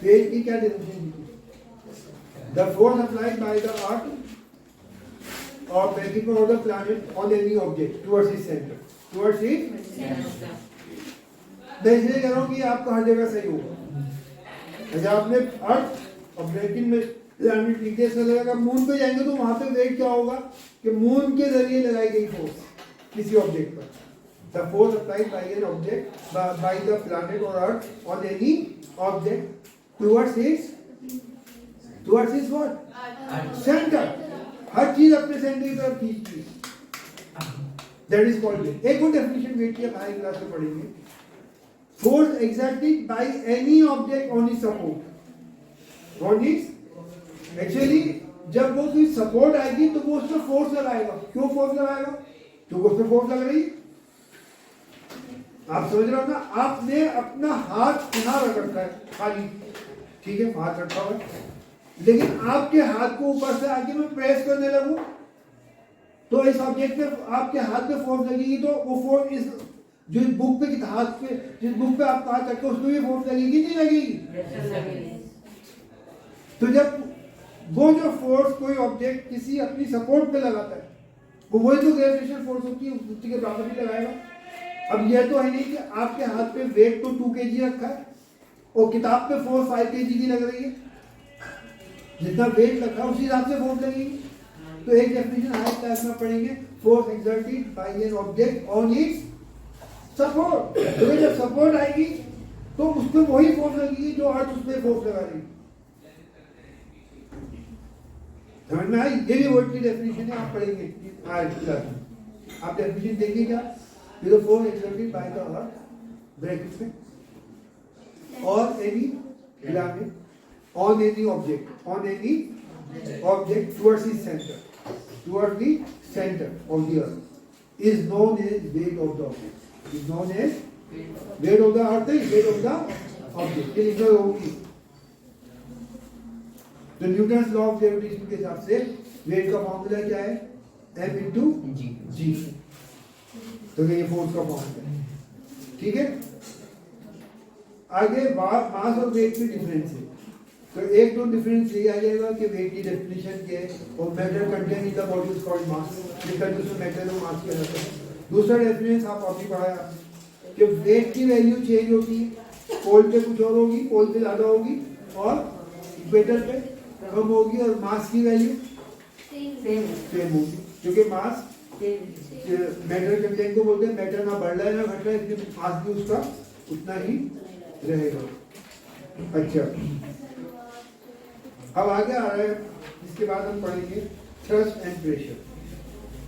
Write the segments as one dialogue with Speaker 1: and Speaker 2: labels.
Speaker 1: Wait की क्या definition दी? The force applied by the earth और breaking of the planet on any object towards its centre, towards it. मैं इसलिए कह रहा हूँ कि आपका हर जगह सही होगा। अच्छा, आपने अर्थ और ब्रेकिंग में प्लैनेट लिखे से लगेगा, मून पे जाएंगे तो वहां पे वेट क्या होगा कि मून के जरिए लगाई गई फोर्स किसी ऑब्जेक्ट पर। The force applied by an object by the planet or earth on any object towards its what? Center. हर चीज अपने सेंटर की तरफ खींचती है। That is called weight. एक और definition weight की आप हाई क्लास में पढ़ेंगे। Force exerted by any object on its support. On its actually जब वो कोई सपोर्ट आएगी तो वो उसमें फोर्स लगाएगा। क्यों फोर्स लगाएगा? क्योंकि उसमें फोर्स लग रही है। आप समझ रहे हो ना? आपने अपना हाथ यहाँ रख रखा है खाली, ठीक है, हाथ रखा हुआ है, लेकिन आपके हाथ को ऊपर से आके मैं प्रेस करने लगूं तो इस ऑब्जेक्ट पे आपके हाथ पे फोर्स लगेगी, तो वो फोर्स इस जो बुक पे हाथ पे जिस बुक पे आप हाथ रखते हो उसमें भी फोर्स लगेगी नहीं लगेगी? तो जब वो जो फोर्स कोई ऑब्जेक्ट किसी अपनी सपोर्ट पे लगाता है वो वही तो ग्रेविटेशनल फोर्स होती है, उसी के बराबर ही लगाएगा। अब यह तो है नहीं कि आपके हाथ पे वेट तो 2 kg रखा है और किताब पे फोर्स 5 kg की लग रही है, जितना वेट रखा है उसी हिसाब से फोर्स लगेगी। तो एक डेफिनेशन हाई क्लास में पढ़ेंगे, force exerted by an object on it's support. तो जब सपोर्ट आएगी तो उस पर वही फोर्स लगेगी जो अर्थ उस पर फोर्स लगा रही है। समझ में आई? ये भी वर्ड की डेफिनेशन है, आप पढ़ेंगे आज क्लास में। आप डेफिनेशन देंगे क्या? The force exerted by the earth, brackets में, or any planet, on any object towards its center, towards the center of the earth, is known as weight of the object. Is known as weight of the earth, weight of the object. ये लिखा होगी। तो Newton's law of gravitation के हिसाब से wait का formula क्या है? m into g। तो ये फोर्स का फॉर्मूला है, ठीक है। आगे मास और वेट में डिफरेंस है, तो एक तो डिफरेंस ये आ जाएगा कि वेट की डेफिनेशन क्या है और matter contain in the body is called मास, जिसका जिसमें मैटर और मास किया जाता है। दूसरा डेफिनेशन आप अभी पढ़ाया कि वेट की वैल्यू चेंज होती है, पोल पे कुछ और होगी, पोल पे ज्यादा होगी और इक्वेटर पे कम होगी, और मास की वैल्यू सेम होगी, क्योंकि मास मैटर कंटेंट को बोलते हैं मैटर ना बढ़ रहा है ना घट रहा है, इसलिए मास भी उसका उतना ही रहेगा। अच्छा, अब आगे आ रहा है, इसके बाद हम पढ़ेंगे थ्रस्ट एंड प्रेशर।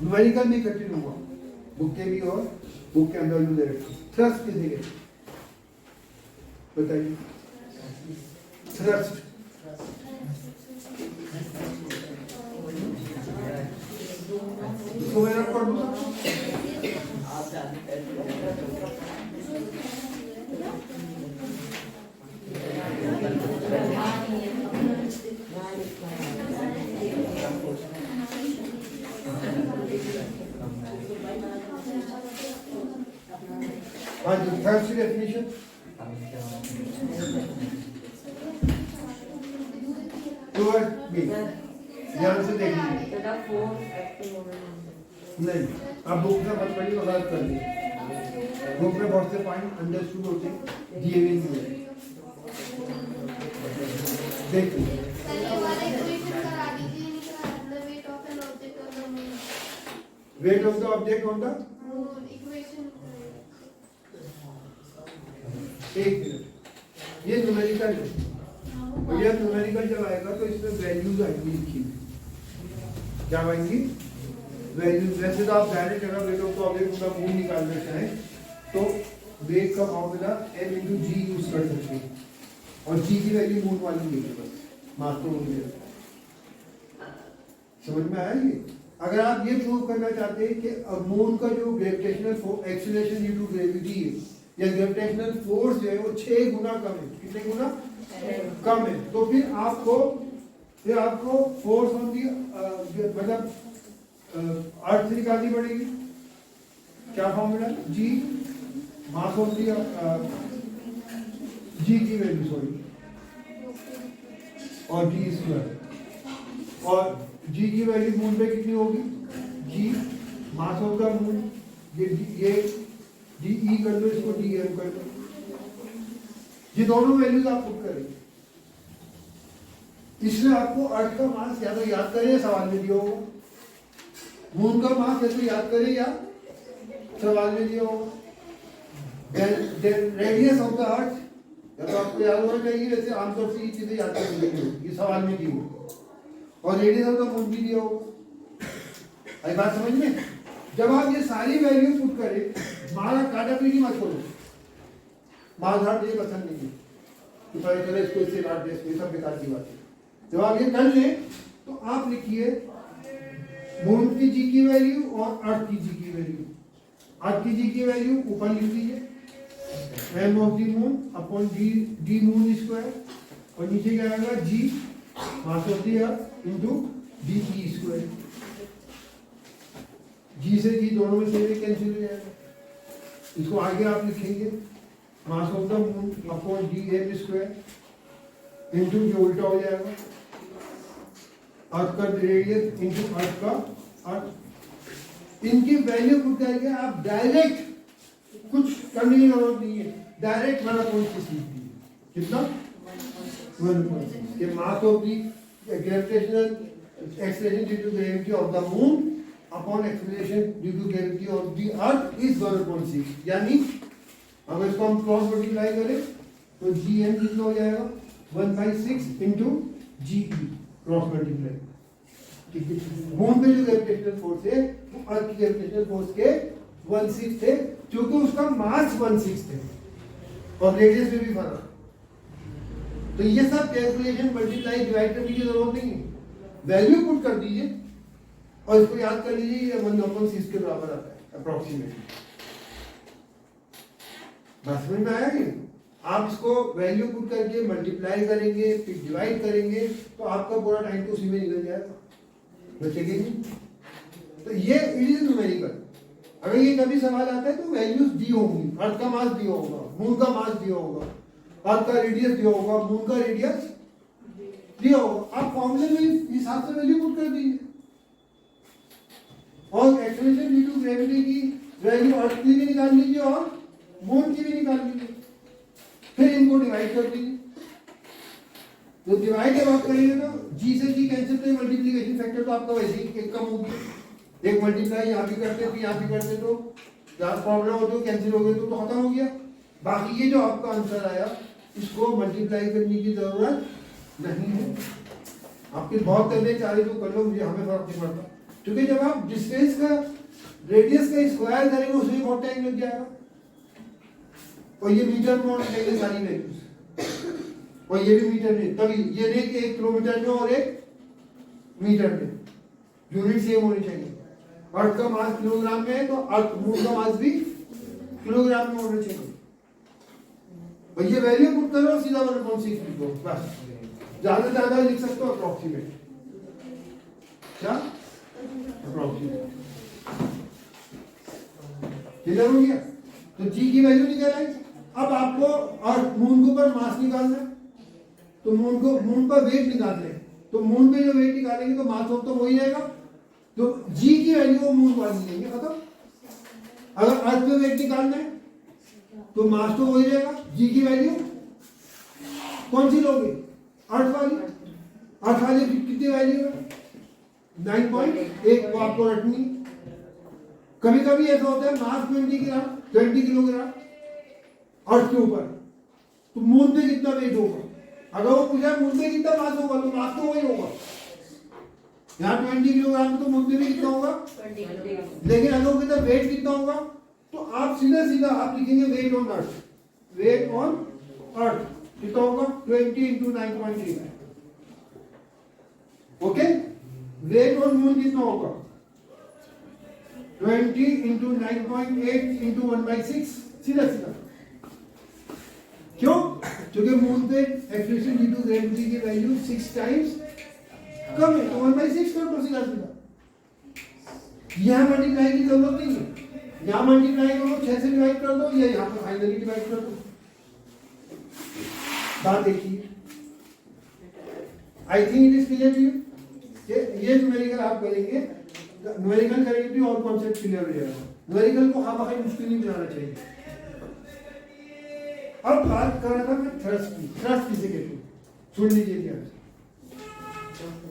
Speaker 1: न्यूमेरिकल में कठिन होगा, बुक के भी और बुक के अंदर भी दे रखे। थ्रस्ट किसे कहते हैं बताइए? थ्रस्ट इसको मैं पढ़ दूँ? हाँ जी, थर्ड डेफिनेशन ध्यान से देखिए। नहीं, आप बुक में मत पढ़िए, वकालत कर लीजिए। बुक में बहुत से पॉइंट अंडरस्टूड होते हैं, दिए हुए नहीं होते। देखिए wait of the object on the एक मिनट, ये न्यूमेरिकल है। भैया न्यूमेरिकल जब आएगा तो इसमें वैल्यूज आएंगी लिखी हुई। क्या आएंगी? वैल्यूज। वैसे तो आप डायरेक्ट अगर वेट ऑफ द ऑब्जेक्ट का मूल निकालना चाहें तो वेट का formula m into g use कर सकते हैं, और g की वैल्यू मूल वाली नहीं है, बस मास तो हो गया। समझ में आया ये? अगर आप ये प्रूव करना चाहते हैं कि मून का जो gravitational acceleration due to gravity है या ग्रेविटेशनल फोर्स जो है वो 6 गुना कम है, कितने गुना कम है, तो फिर आपको फोर्स ऑन दी मतलब अर्थ निकालनी पड़ेगी। क्या formula? Ji mass on the जी की वैल्यू, सॉरी और जी स्क्वायर, और जी की वैल्यू मून पे कितनी होगी, जी मास ऑफ द मून, ये जी ई कर लो, इसको डी एम कर लो, ये दोनों वैल्यूज आप पुट करेंगे। इसमें आपको अर्थ का मास या तो याद करें या सवाल में दिया होगा, मून का मास या तो याद करें या सवाल में दिया होगा। रेडियस ऑफ द अर्थ या तो आपको याद होना चाहिए, वैसे आमतौर से ये चीजें याद करनी, ये सवाल में दी होगी, और रेडियस ऑफ द मून भी दिया होगा। आई बात समझ में? जब आप ये सारी वैल्यू पुट करें, मारा काटापीटी मत करो, मारधाड़ ये पसंद नहीं है कि पता चले इसको इससे काट दे, इसको, सब बेकार की बात है। जब आप ये कर लें तो आप लिखिए मून की जी की वैल्यू और अर्थ की जी की वैल्यू। अर्थ की जी की वैल्यू ऊपर लिख दीजिए, M of the moon upon D moon square, और नीचे क्या आएगा, G mass of the earth into D E square. G से जी दोनों में से कैंसिल हो जाएगा। इसको आगे आप लिखेंगे mass of the moon upon D M square into, ये उल्टा हो जाएगा, अर्थ का रेडियस इनटू अर्थ का अर्थ। इनकी वैल्यू पुट करके आप डायरेक्ट कुछ करने की जरूरत नहीं है, डायरेक्ट 1/6 लिख दीजिए। कितना? 1/6 के mass of the gravitational acceleration due to gravity of the moon upon acceleration due to gravity of the earth is 1/6। यानी अगर इसको हम क्रॉस मल्टीप्लाई करें तो जी एम कितना हो जाएगा, 1/6 इंटू जी ई क्रॉस मल्टीप्लाई। मून पे जो ग्रेविटेशनल फोर्स है वो अर्थ की ग्रेविटेशनल फोर्स के 1/6 थे, क्योंकि उसका मास 1/6 थे और रेडियस में भी फर्क। तो ये सब कैलकुलेशन मल्टीप्लाई डिवाइड करने की जरूरत नहीं है, वैल्यू पुट कर दीजिए और इसको याद कर लीजिए, ये 1/6 के बराबर आता है अप्रोक्सीमेटली। बस समझ में आया कि आप इसको वैल्यू पुट करके मल्टीप्लाई करेंगे, फिर डिवाइड करेंगे, तो आपका पूरा टाइम तो उसी में निकल जाएगा, बचेगी नहीं। तो ये इट इज न्यूमेरिकल। अगर ये कभी सवाल आता है तो वैल्यूज दी होंगी, अर्थ का मास दिया होगा, मून का मास दिया होगा, अर्थ का रेडियस दिया होगा, मून का रेडियस दिया होगा, आप फॉर्मूले में इस हिसाब से वैल्यू पुट कर दीजिए। और एक्सेलरेशन ड्यू टू ग्रेविटी की वैल्यू अर्थ की भी निकाल लीजिए और मून की भी निकाल लीजिए, फिर इनको डिवाइड कर दीजिए। तो डिवाइड जब आप करेंगे ना, जी से जी कैंसिल, तो मल्टीप्लिकेशन फैक्टर तो आपका वैसे ही एक कम होगी, एक मल्टीप्लाई यहाँ भी करते फिर यहाँ भी करते, तो जहाँ प्रॉब्लम हो तो कैंसिल हो गए तो खत्म हो गया। बाकी ये जो आपका आंसर आया, इसको मल्टीप्लाई करने की जरूरत नहीं है। आपके बहुत करने चाहे तो कर लो, मुझे हमें फर्क नहीं पड़ता, क्योंकि जब आप डिस्टेंस का रेडियस का स्क्वायर करेंगे उसमें बहुत टाइम लग जाएगा, और ये मीटर में होना चाहिए सारी वैल्यूज, और ये भी मीटर में, तभी ये नहीं कि 1 किलोमीटर में और 1 मीटर में, यूनिट सेम होनी चाहिए। अर्थ का मास किलोग्राम में है तो अर्थ मून का मास भी किलोग्राम में होना चाहिए। और ये वैल्यू पुट करो, सीधा 1/6 लिखो, बस। ज्यादा ज्यादा लिख सकते हो अप्रोक्सीमेट, क्या अप्रोक्सीमेट, क्लियर हो गया? तो जी की वैल्यू निकल आई। अब आपको अर्थ मून के ऊपर मास निकालना है, तो मून का वेट निकालना है, तो मून पे जो वेट निकालेंगे तो मास ऑफ तो वही रहेगा, तो जी की वैल्यू वो मून वाली लेंगे, खत्म। अगर अर्थ पे वेट निकालना है तो मास तो वही रहेगा, जी की वैल्यू कौन सी लोगे, अर्थ वाली। अर्थ वाली कितनी वैल्यू है, 9.8, वो आपको रटनी। कभी कभी ऐसा होता है मास 20 किलोग्राम अर्थ के ऊपर, तो मून पे कितना वेट होगा, अगर वो पूछा मून पे कितना मास होगा तो मास तो वही होगा। यहाँ 20 किलोग्राम तो मून पे भी कितना होगा, लेकिन अगर वो कहता वेट कितना होगा, तो आप सीधा सीधा आप लिखेंगे weight on earth, weight on earth कितना होगा, 20 into 9.8। Okay, weight on moon कितना होगा, 20 इंटू 9.8 इंटू 1/6, सीधा सीधा। क्यों? क्योंकि मून पे एक्सेलरेशन ड्यू टू ग्रेविटी की वैल्यू 6 टाइम्स कम है, तो 1/6 कर दो सीधा सीधा। यहां मल्टीप्लाई की जरूरत नहीं है, यहां मल्टीप्लाई करो, 6 से डिवाइड कर दो, या यहां पर फाइनली डिवाइड कर दो। बात देखिए, I think it is clear to you. ये न्यूमेरिकल आप करेंगे, न्यूमेरिकल करेंगे तो और कॉन्सेप्ट क्लियर हो जाएगा। न्यूमेरिकल को खामखा मुश्किल नहीं बनाना चाहिए। अब बात कर रहा था मैं थ्रस्ट की। थ्रस्ट किसे कहते हैं सुन लीजिए ध्यान से।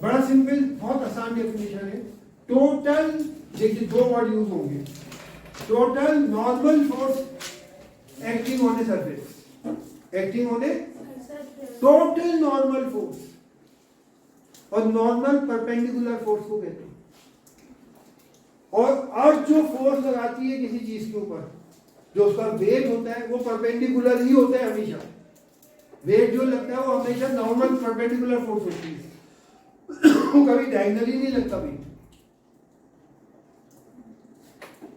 Speaker 1: बड़ा सिंपल, बहुत आसान डेफिनेशन है। टोटल, देखिए दो वर्ड यूज होंगे, total normal force acting on a surface, acting on A total normal force, और नॉर्मल परपेंडिकुलर फोर्स को कहते हैं। और अर्थ जो फोर्स लगाती है किसी चीज के ऊपर, जो उसका वेट होता है वो परपेंडिकुलर ही होता है हमेशा। वेट जो लगता है वो हमेशा नॉर्मल परपेंडिकुलर फोर्स होती है, वो कभी डायगोनली नहीं लगता भी।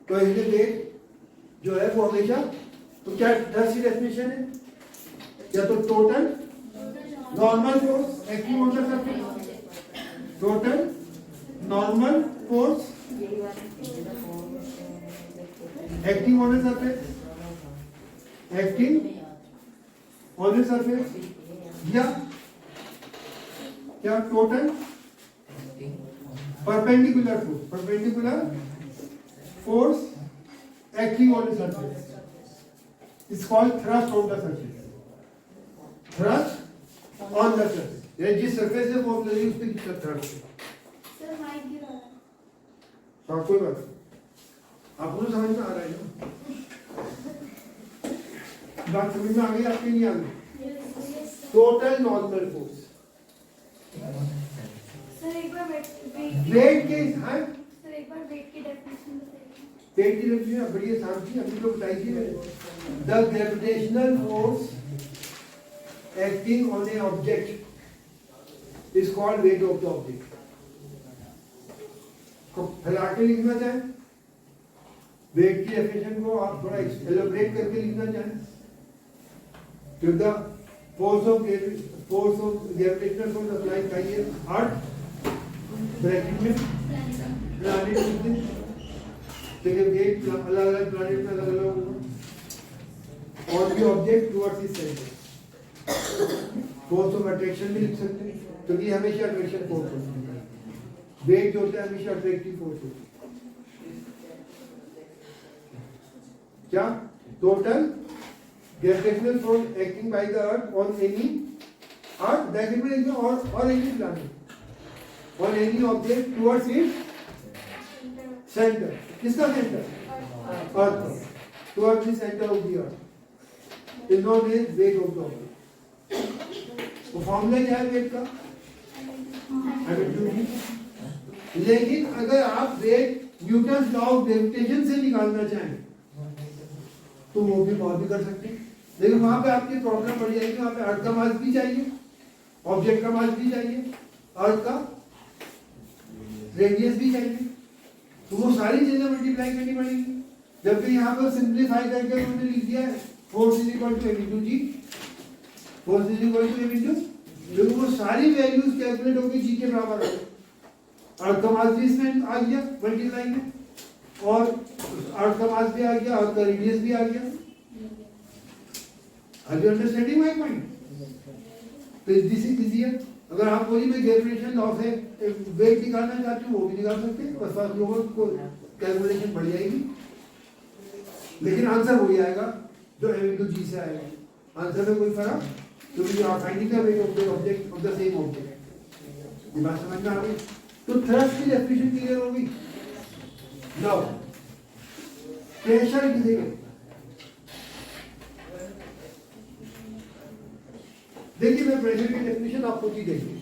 Speaker 1: तो इसलिए वेट जो है वो हमेशा, तो क्या थ्रस्ट की डेफिनेशन है, या तो total normal force acting on the surface, total normal force acting on the surface, acting on the surface, या क्या total perpendicular force, perpendicular force acting on the surface is called thrust on the surface, thrust on the surface। ये जिस surface से force लगी उस पे कितना thrust है।
Speaker 2: सर माइक गिरा है।
Speaker 1: हाँ कोई बात नहीं, आपको तो समझ में आ रहा है ना, बात समझ में आ गई आपकी नहीं आ गई। टोटल नॉर्मल फोर्स,
Speaker 2: सर एक बार
Speaker 1: वेट के, हाँ
Speaker 2: सर एक बार वेट की डेफिनेशन बताइए।
Speaker 1: वेट की डेफिनेशन बड़ी आसान थी, अभी तो बताई थी मैंने। The gravitational force acting on A object is called wait of the object. तो फैला के लिखना चाहें वेट की डेफिनेशन को, आप थोड़ा एलाबोरेट करके लिखना चाहें, तो the force of gravitational force applied bye earth bracket में प्लैनेट लिख दें, तो ये वेट अलग अलग प्लैनेट में अलग अलग होगा, और भी ऑब्जेक्ट टुवर्ड्स इस सेंटर। फोर्स ऑफ अट्रैक्शन भी लिख सकते हैं, क्योंकि तो हमेशा अट्रैक्शन फोर्स होती है, वेट जो होता है हमेशा अट्रैक्टिव फोर्स होती है। क्या total gravitational force acting by the earth on any earth bracket में लिखना, और any planet on any object towards its centre. किसका centre? Earth, towards the centre of the earth is known as weight of the object. तो formula क्या है weight का? लेकिन अगर आप weight Newton law of gravitation से निकालना चाहें तो वो भी बहुत भी कर सकते हैं, लेकिन वहां पे आपकी प्रॉब्लम पड़ जाएगी। वहां पे अर्थ का मास भी चाहिए, ऑब्जेक्ट का मास भी चाहिए, अर्थ का रेडियस भी चाहिए, तो वो सारी चीजें मल्टीप्लाई करनी पड़ेगी। जबकि यहाँ पर सिंप्लीफाई करके उन्होंने लिख दिया है force is equal to m into g, force is equal to m into, क्योंकि वो सारी वैल्यूज कैलकुलेट होगी g के बराबर है। अर्थ का मास भी इसमें आ गया मल्टीप्लाई में, और अर्थ का मास भी आ गया, अर्थ का रेडियस भी आ गया। Are you understanding my point? तो दिस इज इजियर। अगर आप बोलिए मैं ग्रेविटेशन लॉ से वेट निकालना चाहते हो वो भी निकाल सकते हैं, बस आप लोगों को कैलकुलेशन बढ़ जाएगी, लेकिन आंसर वही आएगा जो m into g से आएगा। आंसर में कोई फर्क, क्योंकि you are finding the weight of the object of the same object. ये बात समझ में आ गई? तो थ्रस्ट की डेफिनेशन क्लियर होगी। नाउ प्रेशर किसे कहते हैं? देखिए मैं प्रेशर की डेफिनेशन आपको दी देखिए।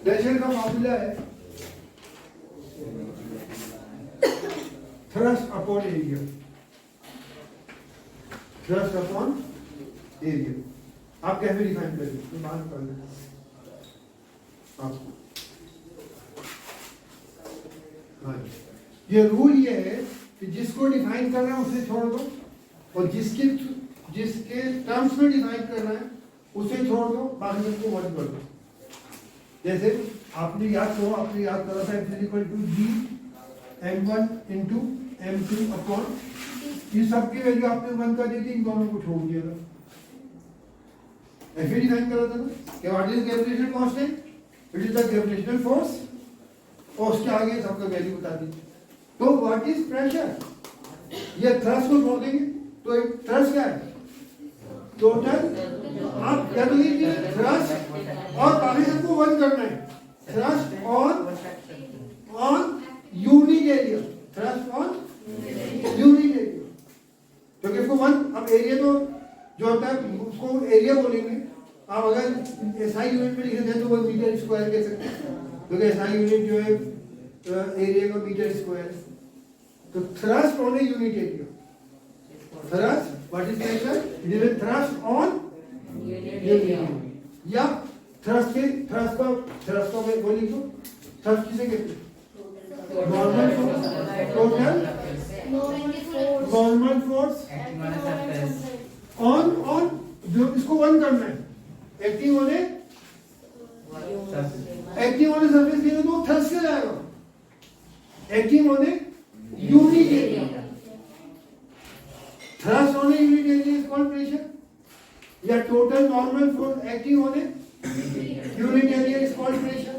Speaker 1: प्रेशर का फॉर्मूला है thrust upon area, thrust upon area. आप कैसे डिफाइन करेंगे? मान कर लें आपको, हाँ ये रूल ये है कि जिसको डिफाइन करना है उसे छोड़ दो, और जिसके टर्म्स में डिफाइन करना है उसे छोड़ दो, बाकी सबको वन कर दो। जैसे आपने याद करा था x equal to g m1 into m2 upon, ये सबकी वैल्यू आपने वन कर दी थी, इन दोनों को छोड़ दिया था। ऐसे डिफाइन करा था ना कि what is gravitational constant, it is the gravitational force, और उसके आगे सबका वैल्यू बता दीजिए। तो व्हाट इज प्रेशर, ये थ्रस्ट को छोड़ देंगे तो एक थ्रस्ट क्या है, टोटल, आप क्या लीजिए थ्रस्ट, और बाकी सबको वन करना है, thrust on unit area, thrust on unit area, क्योंकि इसको वन, अब एरिया तो जो होता है उसको एरिया बोलेंगे, आप अगर एसआई यूनिट में लिखे थे तो वो मीटर स्क्वायर कह सकते हैं, क्योंकि एसआई यूनिट जो है एरिया का मीटर स्क्वायर है। तो thrust on a unit area, thrust what is pressure, it is thrust on या थ्रस्ट का वो लिख दो, थ्रस्ट किसे कहते हैं, normal force, total normal force on जो इसको वन करना है, एक्टिंग होने सरफेस के लिए तो थ्रस्ट क्या जाएगा, एक्टिंग होने यूनिट एरिया, थ्रस्ट होने unit area is called pressure, या टोटल नॉर्मल फोर्स एक्टिंग होने unit area is called pressure.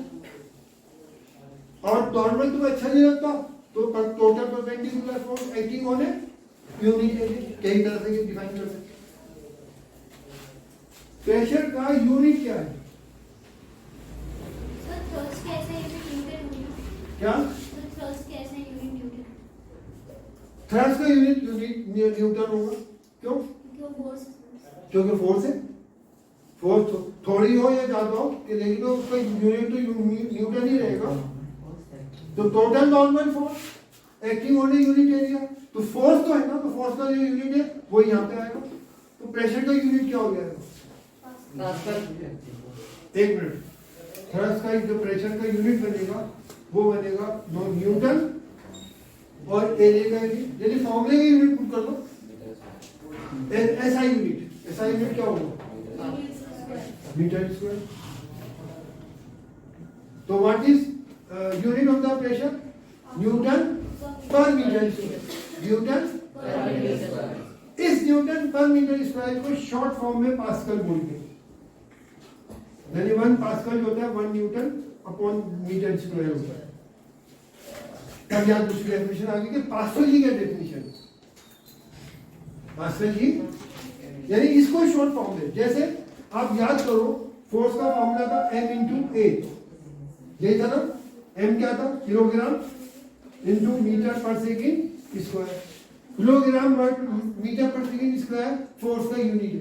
Speaker 1: और नॉर्मल तो अच्छा नहीं लगता तो total perpendicular force acting on a unit area, कई तरह से डिफाइन कर सकते हैं। प्रेशर का यूनिट क्या है,
Speaker 2: सर थ्रस्ट कैसे यूनिट न्यूटन होगा,
Speaker 1: क्या
Speaker 2: सर थ्रस्ट कैसे यूनिट न्यूटन,
Speaker 1: थ्रस्ट का यूनिट न्यूटन होगा, क्यों,
Speaker 2: क्यों फोर्स,
Speaker 1: क्योंकि फोर्स है, फोर्स थोड़ी हो या ज्यादा हो कि लेकिन तो उसका यूनिट तो न्यूटन ही रहेगा। तो total normal force acting on a unit area, तो फोर्स तो है ना, तो फोर्स का जो यूनिट है वो यहाँ पे आएगा। तो प्रेशर का यूनिट क्या हो गया, एक मिनट, थ्रस्ट का जो प्रेशर का यूनिट बनेगा वो बनेगा न्यूटन, और एरिया का यूनिट, यदि फॉर्मूले का यूनिट पुट कर दो, एसआई यूनिट क्या होगा, मीटर स्क्वायर। तो what is unit of the pressure, Newton पर मीटर स्क्वायर, न्यूटन इस न्यूटन पर मीटर स्क्वायर को शॉर्ट फॉर्म में पास्कल बोलते हैं, यानी 1 पास्कल जो होता है 1 न्यूटन अपॉन मीटर स्क्वायर होता है। तब यहाँ दूसरी डेफिनेशन आ गई कि पास्कल की क्या डेफिनेशन है, पास्कल की यानी इसको शॉर्ट फॉर्म में, जैसे आप याद करो फोर्स का फॉर्मूला था m इंटू ए, यही था ना, m क्या था, किलोग्राम इंटू मीटर पर सेकेंड स्क्वायर, किलोग्राम मीटर पर सेकेंड स्क्वायर फोर्स का यूनिट है।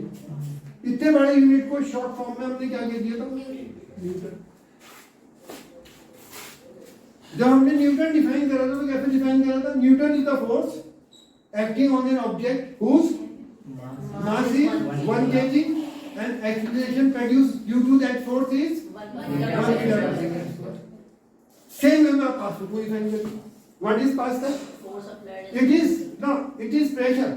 Speaker 1: इतने बड़े यूनिट को शॉर्ट फॉर्म में हमने क्या कह दिया था, न्यूटन। जब हमने न्यूटन डिफाइन करा था तो कैसे डिफाइन करा था, newton is the force acting on an object whose mass is 1 kg and acceleration produced due to that force is 1 meter per second square. Same way आप पास्कल को डिफाइन करें, what is Pascal? It is pressure.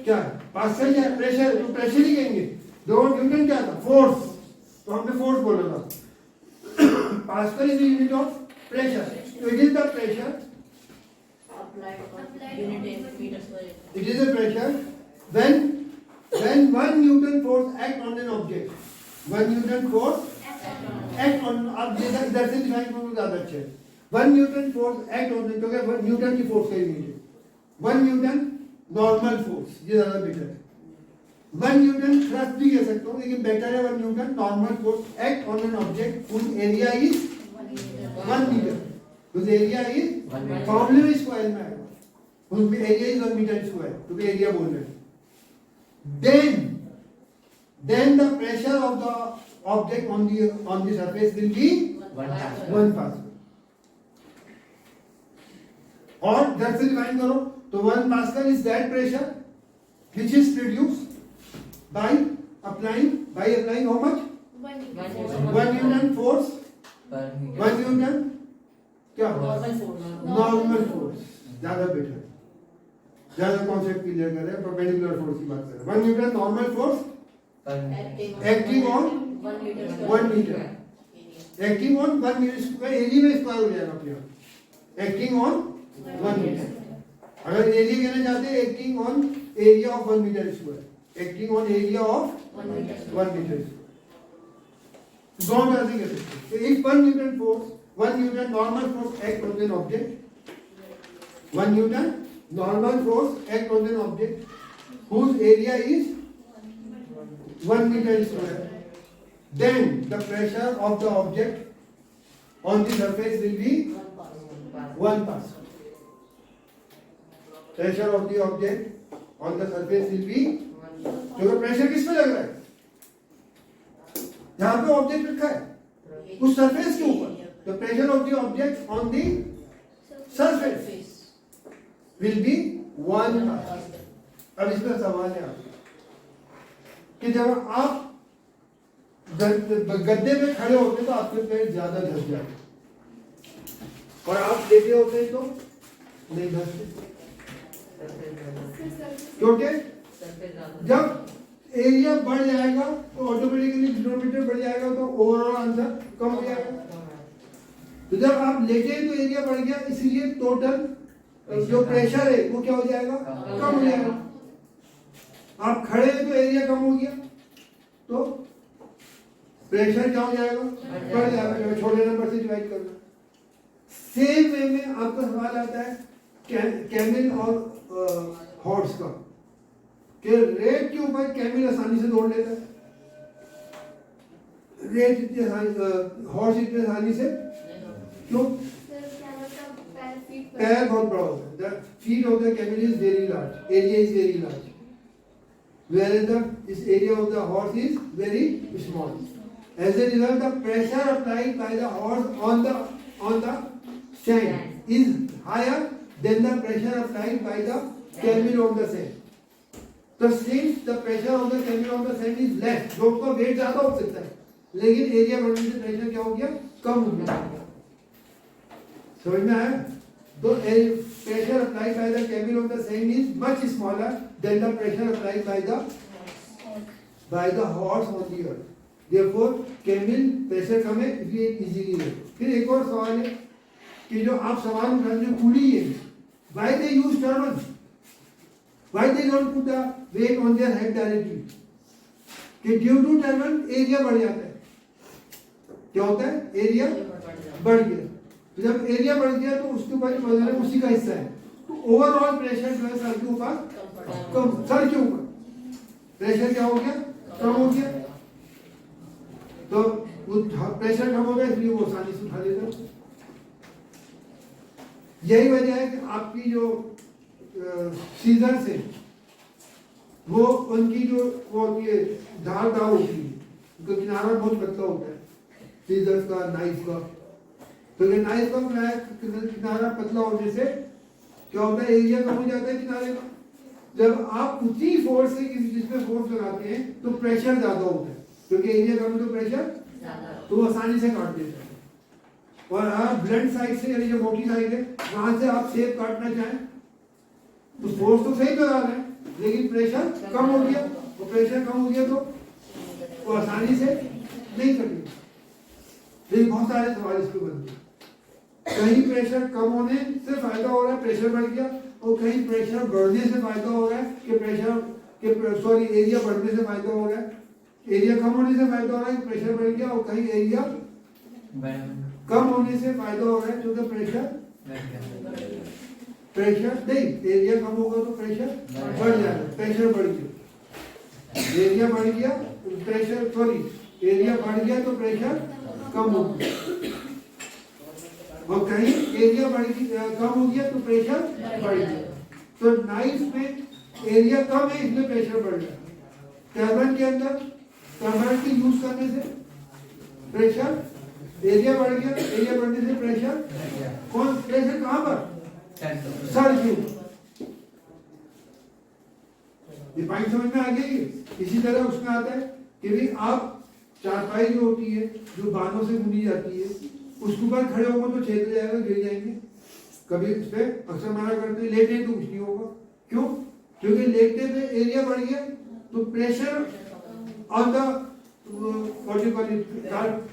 Speaker 1: क्या pascal क्या pressure, तो pressure ही कहेंगे। दो Newton क्या था, फोर्स, तो हमने फोर्स बोला था। Pascal is the unit of pressure, तो it is the pressure, it is a pressure when 1 Newton force act on an object, 1 Newton force act on, आप इधर से डिफाइन करोगे ज्यादा अच्छा है। 1 Newton force act on, क्योंकि 1 न्यूटन की फोर्स का यूनिट है, 1 न्यूटन नॉर्मल फोर्स, ये ज्यादा बेटर है। 1 न्यूटन थ्रस्ट भी कह सकते हो, लेकिन बेटर है 1 newton normal force act on an object whose area is 1 metre, whose area is फॉर्मूले में स्क्वायर में आएगा, whose area is 1 metre square, क्योंकि एरिया बोल रहे हैं। Then the pressure of the object on the surface will be 1 Pascal. और जब से डिफाइन करो तो 1 Pascal is that pressure which is produced by applying how much? 1 Newton force, 1 Newton क्या? Normal force, ज्यादा बेटर, ज्यादा कॉन्सेप्ट क्लियर कर रहे हैं, परपेंडिकुलर फोर्स की बात कर रहे हैं। 1 newton normal force acting on 1 metre, acting on 1 metre square, area में स्क्वायर हो जाएगा अपने आप, एक्टिंग ऑन 1 मीटर। अगर एरिया कहना चाहते हैं acting on area of 1 metre square, acting on area of 1 metre. दोनों ऐसे कह सकते हैं। If 1 newton force, 1 newton normal force act on an object, 1 newton normal force act on an object whose area is 1 meter square, then the pressure of the object on the surface will be 1 pascal. Pressure of the object on the surface will be, जो pressure किस पे लग रहा है? जहां पे object रखा है उस सरफेस के ऊपर, the pressure of the object on the surface will be 1 pascal. अब इसमें सवाल है कि जब आप गद्दे पे खड़े होते हैं तो आपके पैर ज्यादा धस जाते और आप लेटे होते हैं तो नहीं धसते, क्योंकि जब एरिया बढ़ जाएगा तो ऑटोमेटिकली किलोमीटर बढ़ जाएगा तो ओवरऑल आंसर कम हो जाएगा। तो जब आप लेटे तो एरिया बढ़ गया, इसलिए टोटल जो प्रेशर है वो क्या हो जाएगा? कम हो जाएगा। आप खड़े हैं तो एरिया कम हो गया तो प्रेशर क्या हो जाएगा? बढ़ जाएगा। छोटे नंबर से डिवाइड करना। सेम वे में आपका सवाल आता है कैमिल और हॉर्स का, कि रेत के ऊपर कैमिल आसानी से दौड़ लेता है, रेत इतनी आसानी, हॉर्स इतनी आसानी से क्यों? पैर बहुत बड़ा होता है। The feet of the camel is very large. Area is very large. Whereas this area of the horse is very small. As a result, the pressure applied by the horse on the sand is higher than the pressure applied by the camel on the sand. So since the pressure of the camel on the sand is less, जो उसका weight ज़्यादा हो सकता है, लेकिन area बढ़ने से pressure क्या हो गया? कम हो गया। समझ में आया? तो pressure applied by the camel on the sand is much smaller than the pressure applied by the horse on the earth. Therefore, camel pressure कम है इसलिए इजीली है। फिर एक और सवाल है कि जो आप सामान उठाने जो कुली है, why they use turbine? Why they don't put the weight on their head directly? कि due to turbine एरिया बढ़ जाता है। क्या होता है? एरिया बढ़ गया। तो जब एरिया बढ़ गया तो उसके ऊपर जो वजन है उसी का हिस्सा है, तो ओवरऑल प्रेशर जो है सर के ऊपर कम, सर के ऊपर प्रेशर क्या हो गया? कम हो गया। तो वो प्रेशर कम हो गया इसलिए वो आसानी से उठा लेता। यही वजह है कि आपकी जो सीजर्स है वो उनकी जो वो होती है धारदार होती है, उनका किनारा बहुत पतला होता है सीजर्स का, नाइफ का। तो ये नाइफ का किनारा पतला होने से क्या होता है? एरिया कम हो जाता है किनारे का। जब आप उसी फोर्स से किसी चीज पे फोर्स लगाते हैं तो प्रेशर ज्यादा होता है, क्योंकि एरिया कम है तो प्रेशर तो वो आसानी से काट देता है। और हाँ, ब्लंट साइड से यानी जो मोटी साइड है वहां से आप सेब काटना चाहें तो फोर्स तो सही लगा रहे हैं, लेकिन प्रेशर कम हो गया। वो प्रेशर कम हो गया तो वो आसानी से नहीं कटेगा। लेकिन बहुत सारे सवाल इस पे बनते हैं। कहीं प्रेशर कम होने से फायदा हो रहा है, प्रेशर बढ़ गया, और कहीं प्रेशर बढ़ने से फायदा हो रहा है कि एरिया बढ़ने से फायदा हो रहा है, एरिया कम होने से फायदा हो रहा है कि प्रेशर बढ़ गया, और कहीं एरिया कम होने से फायदा हो रहा है क्योंकि प्रेशर नहीं, एरिया कम होगा तो प्रेशर बढ़ जाएगा। प्रेशर बढ़ गया, एरिया बढ़ गया, प्रेशर एरिया बढ़ गया तो प्रेशर कम हो गया, और कहीं एरिया कम हो गया तो प्रेशर बढ़ गया। तो नाइफ में एरिया कम है इसलिए प्रेशर बढ़ गया। टर्बाइन के अंदर टर्बाइन की यूज करने से प्रेशर एरिया बढ़ गया, एरिया बढ़ने से प्रेशर प्रेशर कहां पर? सर के ऊपर। ये पॉइंट समझ में आ गया। इसी तरह उसमें आता है कि भी आप चारपाई जो होती है जो बालों से बुनी जाती है उसके ऊपर खड़े होंगे तो छेद हो जाएगा, गिर जाएंगे। कभी उस पर अक्सर मना करते हैं लेटे तो कुछ नहीं होगा। क्यों? क्योंकि लेटने पे एरिया बढ़ गया तो pressure on the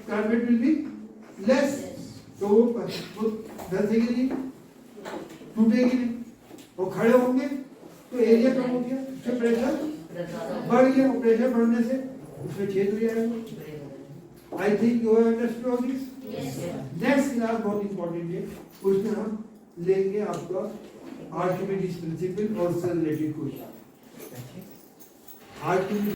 Speaker 1: carpet will be less, तो वो धंसेगी नहीं, टूटेगी नहीं। और खड़े होंगे तो एरिया कम हो गया, प्रेशर बढ़ गया, प्रेशर बढ़ने से उसमें छेद हो जाएगा। I think you have understood all this.
Speaker 2: Yes, sir.
Speaker 1: Next class बहुत इंपॉर्टेंट है, उसमें हम लेंगे आपका आर्किमिडीज प्रिंसिपल और उससे रिलेटेड क्वेश्चन। आर्किमिडीज